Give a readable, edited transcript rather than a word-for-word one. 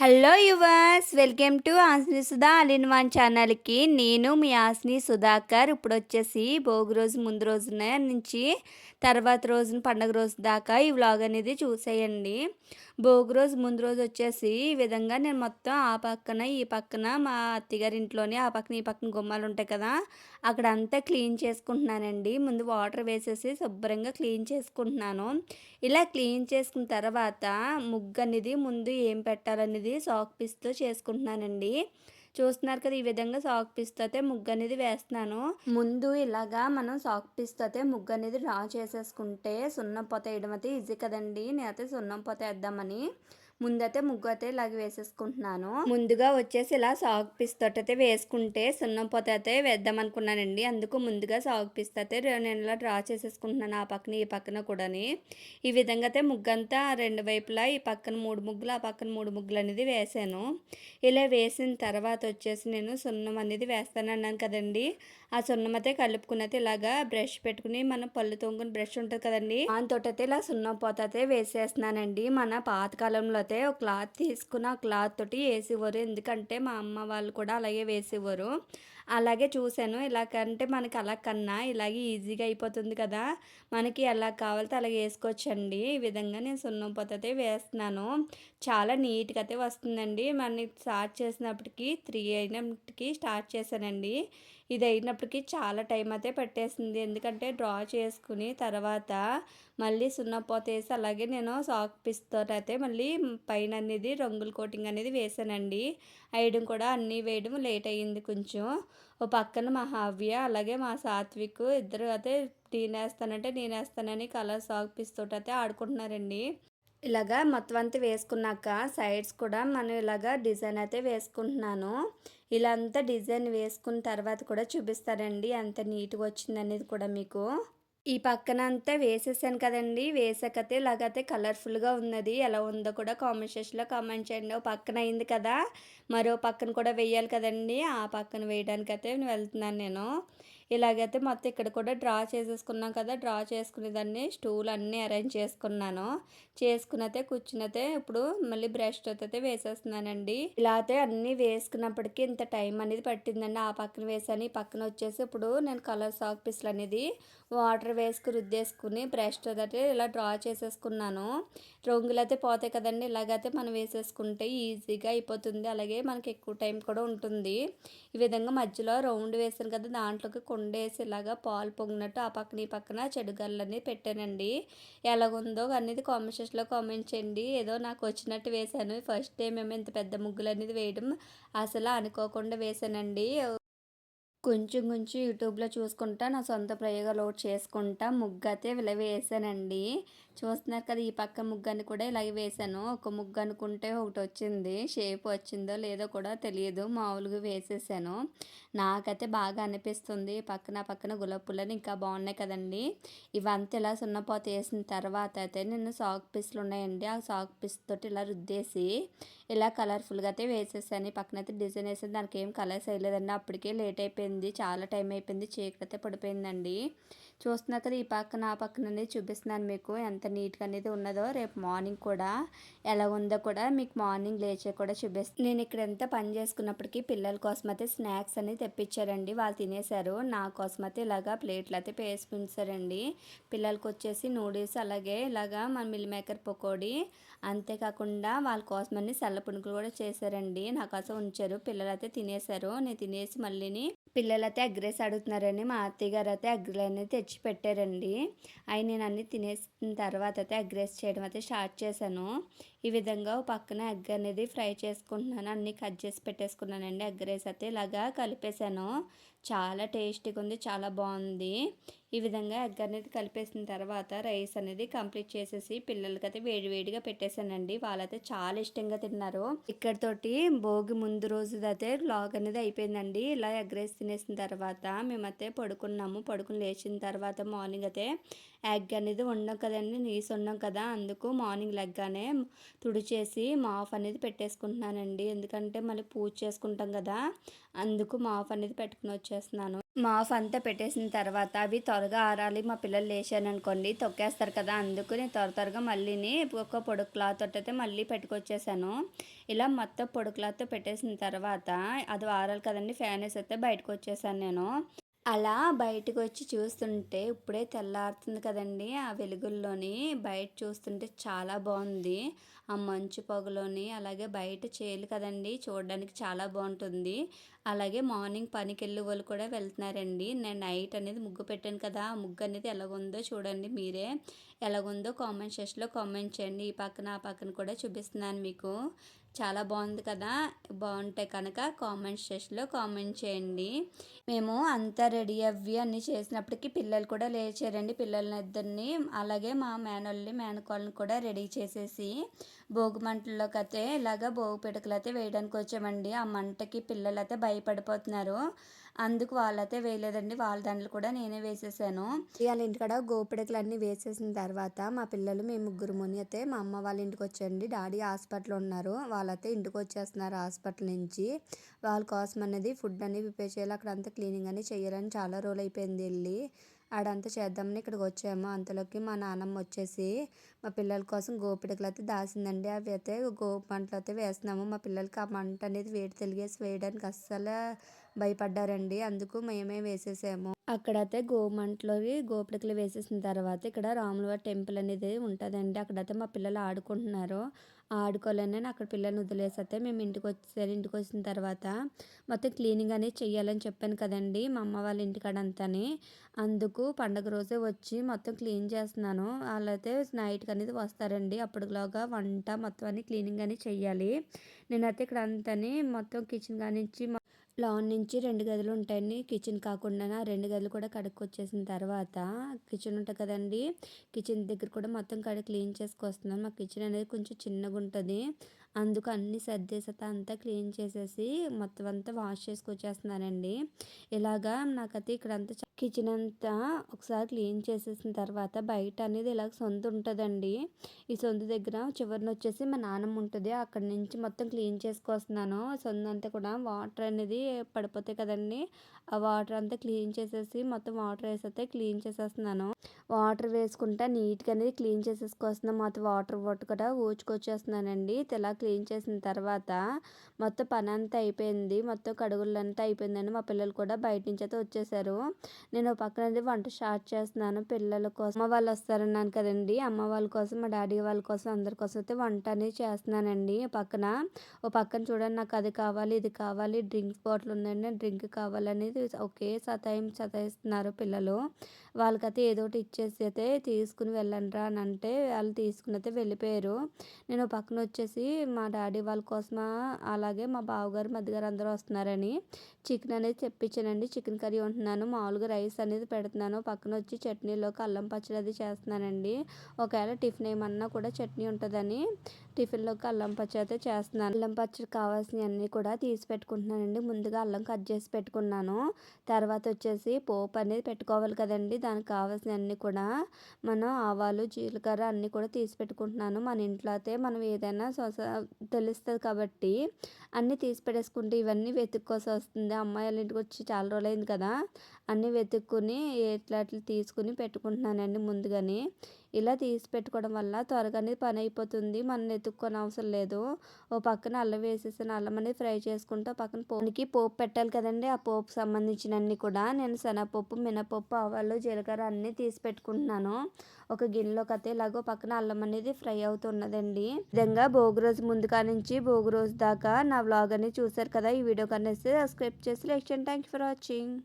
Hello viewers, welcome to Asni Sudha all in one ఛానల్కి. నేను మీ ఆస్ని సుధాకర్. ఇప్పుడు వచ్చేసి భోగి రోజు ముందు రోజున నుంచి తర్వాత రోజున పండగ రోజు దాకా ఈ వ్లాగ్ అనేది చూసేయండి. భోగి రోజు ముందు రోజు వచ్చేసి ఈ విధంగా నేను మొత్తం ఆ పక్కన ఈ పక్కన మా అత్తగారి ఇంట్లోనే ఆ పక్కన ఈ పక్కన గుమ్మాలు ఉంటాయి కదా, అక్కడ అంతా క్లీన్ చేసుకుంటున్నానండి. ముందు వాటర్ వేసేసి శుభ్రంగా క్లీన్ చేసుకుంటున్నాను. ఇలా క్లీన్ చేసుకున్న తర్వాత ముగ్గు అనేది ముందు ఏం పెట్టాలనేది చాక్ పీస్‌తో చేసుకుంటున్నానండి. చూస్తున్నారు కదా, ఈ విధంగా చాక్ పీస్‌తో అయితే ముగ్గు అనేది వేస్తున్నాను. ముందు ఇలాగా మనం చాక్ పీస్‌తో అయితే ముగ్గు అనేది డ్రా చేసేసుకుంటే సున్నం పూత వేయడం అయితే ఈజీ కదండీ. నేనైతే సున్నం పూత వేద్దామని ముందైతే ముగ్గు అయితే ఇలాగ వేసేసుకుంటున్నాను. ముందుగా వచ్చేసి ఇలా చాక్ పీస్ తోటి అయితే వేసుకుంటే సున్నం పూత అయితే వేద్దాం అనుకున్నానండి. అందుకు ముందుగా చాక్ పీస్ అయితే నేను ఇలా డ్రా చేసేసుకుంటున్నాను, ఆ పక్కన ఈ పక్కన కూడాని. ఈ విధంగా అయితే ముగ్గంతా రెండు వైపులా ఈ పక్కన 3 ముగ్గులు, ఆ పక్కన 3 ముగ్గులు అనేది వేసాను. ఇలా వేసిన తర్వాత వచ్చేసి నేను సున్నం అనేది వేస్తానన్నాను కదండి. ఆ సున్నం అయితే కలుపుకుని అయితే ఇలాగా బ్రష్ పెట్టుకుని మనం పళ్ళు తోముకుని బ్రష్ ఉంటుంది కదండి, దాంతోటి అయితే ఇలా సున్నం పూత అయితే వేసేస్తున్నానండి. మన పాతకాలంలో అయితే ఒక క్లాత్ తీసుకుని ఆ క్లాత్ తోటి వేసేవారు. ఎందుకంటే మా అమ్మ వాళ్ళు కూడా అలాగే వేసేవారు. అలాగే చూశాను. ఇలాగంటే మనకి అలా కన్నా ఇలాగే ఈజీగా అయిపోతుంది కదా, మనకి ఎలా కావాలితే అలాగే వేసుకోవచ్చండి. ఈ విధంగా నేను సున్నం పూత అయితే వేస్తున్నాను. చాలా నీట్గా అయితే వస్తుందండి. మనం స్టార్ట్ చేసినప్పటికి 3 అయినప్పటికీ స్టార్ట్ చేశానండి. ఇది అయినప్పటికీ చాలా టైం అయితే పెట్టేసింది. ఎందుకంటే డ్రా చేసుకుని తర్వాత మళ్ళీ సున్నపోత వేసి అలాగే నేను చాక్ పీస్‌తో అయితే మళ్ళీ పైన అనేది రంగుల కోటింగ్ అనేది వేసానండి. వేయడం కూడా అన్నీ వేయడం లేట్ అయ్యింది కొంచెం. ఓ పక్కన మా హావ్య అలాగే మా సాత్విక్ ఇద్దరు అయితే నేనేస్తానంటే నేనేస్తానని కలర్ చాక్ పీస్ తోటి అయితే ఆడుకుంటున్నారండి. ఇలాగా మొత్తం అంతా వేసుకున్నాక సైడ్స్ కూడా మనం ఇలాగా డిజైన్ అయితే వేసుకుంటున్నాను. ఇలా అంతా డిజైన్ వేసుకున్న తర్వాత కూడా చూపిస్తానండి ఎంత నీట్గా వచ్చిందనేది కూడా మీకు. ఈ పక్కన అంతా వేసేసాను కదండి. వేసాకైతే ఇలాగైతే కలర్ఫుల్గా ఉన్నది. ఎలా ఉందో కూడా కామెంట్ సెక్షన్లో కామెంట్ చేయండి. ఓ పక్కన అయింది కదా, మరో పక్కన కూడా వేయాలి కదండి. ఆ పక్కన వేయడానికైతే వెళ్తున్నాను నేను. ఇలాగైతే మొత్తం ఇక్కడ కూడా డ్రా చేసేసుకున్నాం కదా, డ్రా చేసుకునే దాన్ని స్టూల్ అన్నీ అరేంజ్ చేసుకున్నాను. చేసుకుని అయితే కూర్చుని అయితే ఇప్పుడు మళ్ళీ బ్రష్ అయితే వేసేస్తున్నానండి. ఇలా అయితే అన్నీ వేసుకున్నప్పటికీ ఇంత టైం అనేది పట్టిందండి. ఆ పక్కన వేసాను, ఈ పక్కన వచ్చేసి ఇప్పుడు నేను కలర్ చాక్ పీస్లు అనేది వాటర్ వేసుకుని రుద్దేసుకుని బ్రష్ అయితే ఇలా డ్రా చేసేసుకున్నాను. రంగులు అయితే పోతాయి కదండి. ఇలాగైతే మనం వేసేసుకుంటే ఈజీగా అయిపోతుంది. అలాగే మనకి ఎక్కువ టైం కూడా ఉంటుంది. ఈ విధంగా మధ్యలో రౌండ్ వేసాను కదా, దాంట్లోకి కొండేసి ఇలాగా పాలు పొంగినట్టు ఆ పక్కన ఈ పక్కన చెడుగళ్ళని పెట్టానండి. ఎలాగుందో అనేది కామెంట్ సెక్షన్లో కామెంట్ చేయండి. ఏదో నాకు వచ్చినట్టు వేశాను. ఫస్ట్ టైం ఏమో ఇంత పెద్ద ముగ్గులు అనేది వేయడం అసలు అనుకోకుండా వేసానండి. కొంచెం కొంచెం యూట్యూబ్లో చూసుకుంటా నా సొంత ప్రయోగాలు ఒకటి చేసుకుంటా ముగ్గు అయితే ఇలా వేసానండి. చూస్తున్నారు కదా, ఈ పక్క ముగ్గని కూడా ఇలాగే వేసాను. ఒక ముగ్గు అనుకుంటే ఒకటి వచ్చింది, షేప్ వచ్చిందో లేదో కూడా తెలియదు, మామూలుగా వేసేసాను. నాకైతే బాగా అనిపిస్తుంది. పక్కన గులాబీ పూలని ఇంకా బాగున్నాయి కదండి. ఇవంతా ఇలా సున్నపోత వేసిన తర్వాత అయితే నేను చాక్ పీస్లు ఉన్నాయండి, ఆ చాక్ పీస్ తోటి ఇలా రుద్దేసి ఇలా కలర్ఫుల్గా అయితే వేసేసాను. ఈ పక్కన అయితే డిజైన్ వేసాను, దానికి ఏం కలర్స్ వేయలేదండి. అప్పటికే లేట్ అయిపోయింది, చాలా టైం అయిపోయింది, చీకటి అయితే పడిపోయిందండి. చూస్తున్నారు కదా, ఈ పక్కన ఆ పక్కన అనేది చూపిస్తున్నాను మీకు ఎంత నీట్గా అనేది ఉన్నదో. రేపు మార్నింగ్ కూడా ఎలా ఉందో కూడా మీకు మార్నింగ్ లేచే కూడా చూపిస్తాను. నేను ఇక్కడ ఎంత పని చేసుకున్నప్పటికీ పిల్లల కోసం అయితే స్నాక్స్ అనేది తెప్పించారండి. వాళ్ళు తినేశారు. నా కోసం అయితే ఇలాగా ప్లేట్లు అయితే పేసి ఉంచారండి. పిల్లలకి వచ్చేసి నూడిల్స్ అలాగే ఇలాగా మన మిల్ మేకర్ పకోడీ, అంతేకాకుండా వాళ్ళ కోసమని సల్ల పునుకులు కూడా చేశారండి. నా కోసం ఉంచారు. పిల్లలు అయితే తినేశారు. నేను తినేసి మళ్ళీని పిల్లలైతే ఎగ్ రైస్ అడుగుతున్నారని మా అత్తయ్య గారు అయితే ఎగ్లు అనేది తెచ్చి పెట్టారండి. అవి నేను అన్నీ తినేసిన తర్వాత అయితే ఎగ్ రైస్ చేయడం అయితే స్టార్ట్ చేశాను. ఈ విధంగా పక్కన ఎగ్ అనేది ఫ్రై చేసుకుంటున్నాను. అన్నీ కట్ చేసి పెట్టేసుకున్నానండి. ఎగ్ రైస్ అయితే ఇలాగా కలిపేశాను. చాలా టేస్టీగా ఉంది, చాలా బాగుంది. ఈ విధంగా ఎగ్ అనేది కలిపేసిన తర్వాత రైస్ అనేది కంప్లీట్ చేసేసి పిల్లలకైతే వేడివేడిగా పెట్టేశానండి. వాళ్ళైతే చాలా ఇష్టంగా తిన్నారు. ఇక్కడితోటి భోగి ముందు రోజు అయితే వ్లాగ్ అనేది అయిపోయిందండి. ఇలా ఎగ్ రైస్ తినేసిన తర్వాత మేమైతే పడుకున్నాము. పడుకుని లేచిన తర్వాత మార్నింగ్ అయితే ఎగ్ అనేది వండాం కదండి, నీసు వండాం కదా, అందుకు మార్నింగ్ లెగ్గానే తుడిచేసి మాఫ్ అనేది పెట్టేసుకుంటున్నానండి. ఎందుకంటే మళ్ళీ పూజ చేసుకుంటాం కదా, అందుకు మాఫ్ అనేది పెట్టుకుని వచ్చేస్తున్నాను. మాఫ్ అంతా పెట్టేసిన తర్వాత అవి త్వరగా ఆరాలి. మా పిల్లలు లేచారనుకోండి తొక్కేస్తారు కదా! అందుకు నేను త్వరగా మళ్ళీని ఒక పొడి క్లాత్ తోటైతే మళ్ళీ పెట్టుకొచ్చేసాను. ఇలా మొత్తం పొడి క్లాత్‌తో పెట్టేసిన తర్వాత అది ఆరాలి కదండీ! ఫ్యానేసైతే బయటకొచ్చేసాను నేను. అలా బయటకొచ్చి చూస్తుంటే ఇప్పుడే తెల్లారుతుంది కదండీ! ఆ వెలుగుల్లోని బయట చూస్తుంటే చాలా బావుంది. ఆ మంచు పొగలోని అలాగే బయట చేలు కదండీ! చూడడానికి చాలా బావుంటుంది. అలాగే మార్నింగ్ పనికెళ్ళేవోళ్ళు కూడా వెళ్తున్నారండి. నేను నైట్ అనేది ముగ్గు పెట్టాను కదా! ఆ ముగ్గనేది ఎలాగుందో చూడండి మీరే. ఎలాగుందో కామెంట్ సెక్షన్‌లో కామెంట్ చేయండి. ఈ పక్కన, ఆ పక్కన కూడా చూపిస్తున్నాను మీకు. చాలా బావుంది కదా! బావుంటే కనుక కామెంట్ సెక్షన్‌లో కామెంట్ చేయండి. మేము అంతా రెడీ అవ్వి అన్నీ చేసినప్పటికి పిల్లలు కూడా లేచారండి. పిల్లలనిద్దరిని అలాగే మా మేనోళ్ళని, మేనకోడలిని కూడా రెడీ చేసేసి భోగి మంటల్లోకైతే ఇలాగ భోగి పిడకలైతే వేయడానికొచ్చామండి. ఆ మంటకి పిల్లలైతే భయపడిపోతున్నారు. అందుకు వాళ్ళైతే వేయలేదండి. వాళ్ళ దాంట్లో కూడా నేనే వేసేసాను. వాళ్ళ ఇంటికాడ గోపిడకలన్నీ వేసేసిన తర్వాత మా పిల్లలు మేము ముగ్గురుముని అయితే మా అమ్మ వాళ్ళ ఇంటికొచ్చాండి. డాడీ హాస్పిటల్‌లో ఉన్నారు. వాళ్ళైతే ఇంటికొచ్చేస్తున్నారు హాస్పిటల్ నుంచి. వాళ్ళ కోసం అనేది ఫుడ్ అనేది ప్రిపేర్ చేయాలి. అక్కడంతా క్లీనింగ్ అని చేయాలని చాలా రోజులైపోయింది ఎళ్ళి. ఆడంతా చేద్దామని ఇక్కడికొచ్చాము. అంతలోకి మా నాన్నమ్మ వచ్చేసి మా పిల్లల కోసం గోపిడకలైతే దాసిందండి. అవి అయితే మంటలైతే వేస్తున్నాము. మా పిల్లలకి ఆ మంట అనేది వేడి తెలిగేసి వేయడానికి అస్సలు భయపడ్డారండి. అందుకు మేమే వేసేసాము. అక్కడైతే గోమంటలోవి గోపిడకలు వేసేసిన తర్వాత ఇక్కడ రాములవారి టెంపుల్ అనేది ఉంటదండి. అక్కడైతే మా పిల్లలు ఆడుకుంటున్నారు. ఆడుకోవాలని అక్కడ పిల్లల్ని వదిలేసైతే మేము ఇంటికొచ్చేసారు. ఇంటికొచ్చిన తర్వాత మొత్తం క్లీనింగ్ అనేది చెయ్యాలని చెప్పాను కదండీ! మా అమ్మ వాళ్ళ ఇంటికాడంతాని. అందుకు పండగ రోజే వచ్చి మొత్తం క్లీన్ చేస్తున్నాను. ఆళ్ళైతే నైట్‌కనేది వస్తారండి. అప్పటిలోగా వంట మొత్తం అన్నీ క్లీనింగ్ అని చెయ్యాలి. నేనైతే ఇక్కడ అంతని మొత్తం కిచెన్ కానించి లాన్ నుంచి 2 గదులు ఉంటాయండి. కిచెన్ కాకుండా 2 గదులు కూడా కడుక్కొచ్చేసిన తర్వాత కిచెన్ ఉంటది కదండీ! కిచెన్ దగ్గర కూడా మొత్తం క్లీన్ చేసుకొస్తున్నాను. మా కిచెన్ అనేది కొంచెం చిన్నగుంటది. అందుకు అన్నీ సర్దేసైతే అంతా క్లీన్ చేసేసి మొత్తం అంతా వాష్ చేసుకొచ్చేస్తున్నానండి. ఇలాగా నాకైతే ఇక్కడంతా కిచెన్ అంతా ఒకసారి క్లీన్ చేసేసిన తర్వాత బయట అనేది ఇలాగ సందు ఉంటదండి. ఈ సందు దగ్గర చివరనొచ్చేసి మా నాన్నమ్మ ఉంటది. అక్కడి నుంచి మొత్తం క్లీన్ చేసుకొస్తున్నాను. సందంతా కూడా వాటర్ అనేది పడిపోతాయి కదండీ! ఆ వాటర్ అంతా క్లీన్ చేసేసి మొత్తం వాటర్ వేసైతే క్లీన్ చేసేస్తున్నాను. వాటర్ వేసుకుంటా నీట్‌గా అనేది క్లీన్ చేసేసుకొస్తున్నాను. మొత్తం వాటర్ కూడా ఊడ్చుకొచ్చేస్తున్నానండి. ఇలా క్లీన్ చేసిన తర్వాత మొత్తం పనంతా అయిపోయింది. మొత్తం కడుగులంతా అయిపోయిందండి. మా పిల్లలు కూడా బయట నుంచి అయితే వచ్చేసారు. నేను ఓ పక్కన అనేది వంట స్టార్ట్ చేస్తున్నాను. పిల్లల కోసం అమ్మ వాళ్ళు వస్తారన్నాను కదండీ! అమ్మ వాళ్ళ కోసం, మా డాడీ వాళ్ళ కోసం అందరి కోసం అయితే వంట అనేది చేస్తున్నానండి. ఓ పక్కన చూడండి నాకు అది కావాలి, ఇది కావాలి, డ్రింక్ బాటిల్ ఉందండి. డ్రింక్ కావాలనేది ఒకే సతాయిస్తున్నారు పిల్లలు. వాళ్ళకైతే ఏదో ఒకటి ఇచ్చేసి అయితే తీసుకుని వెళ్ళండిరా అని అంటే వాళ్ళు తీసుకుని అయితే వెళ్ళిపోయారు. నేను పక్కన వచ్చేసి మా డాడీ వాళ్ళ కోసం అలాగే మా బావగారు, మధ్యగారు అందరూ వస్తున్నారని చికెన్ అనేది తెప్పించానండి. Chicken curry వండుతున్నాను. మామూలుగా రైస్ అనేది పెడుతున్నాను. పక్కన వచ్చి చట్నీలోకి అల్లం పచ్చడి అది చేస్తున్నానండి. ఒకవేళ టిఫిన్ ఏమన్నా కూడా చట్నీ ఉంటుందని టిఫిన్‌లోకి అల్లం పచ్చడి అయితే చేస్తున్నాను. అల్లం పచ్చడి కావాల్సినవన్నీ కూడా తీసి పెట్టుకుంటున్నానండి. ముందుగా అల్లం కట్ చేసి పెట్టుకున్నాను. తర్వాత వచ్చేసి పోపు అనేది పెట్టుకోవాలి కదండీ! దానికి కావాల్సినవన్నీ కూడా మనం ఆవాలు, జీలకర్ర అన్నీ కూడా తీసి పెట్టుకుంటున్నాను. మన ఇంట్లో అయితే మనం ఏదైనా తెలుస్తది కాబట్టి అన్నీ తీసి పెట్టేసుకుంటే ఇవన్నీ వెతుక్కోవాల్సి వస్తుంది. అమ్మాయి ఇంటికి వచ్చి చాలా రోజులైంది కదా! అన్నీ వెతుక్కుని ఎట్లా తీసుకుని పెట్టుకుంటున్నానండి ముందుగానే. ఇలా తీసి పెట్టుకోవడం వల్ల త్వరగానే పని అయిపోతుంది. మనం వెతుక్కోని అవసరం లేదు. ఓ పక్కన అల్లం వేసేసాను. అల్లం అనేది ఫ్రై చేసుకుంటూ పక్కన పోపు పెట్టాలి కదండీ! ఆ పోపుకి సంబంధించినవన్నీ కూడా నేను శనగపప్పు, మినపప్పు, ఆవాలు, జీలకర్ర అన్నీ తీసి పెట్టుకుంటున్నాను. ఒక గిన్నెలోకి అయితే ఇలాగో పక్కన అల్లం అనేది ఫ్రై అవుతున్నదండి. ఈ విధంగా భోగి రోజు ముందు కానించి భోగి రోజు దాకా నా వ్లాగ్ అనేది చూసారు కదా! ఈ వీడియో కనేసి సబ్స్క్రైబ్ చేసి లైక్ చేయండి. Thank you for watching.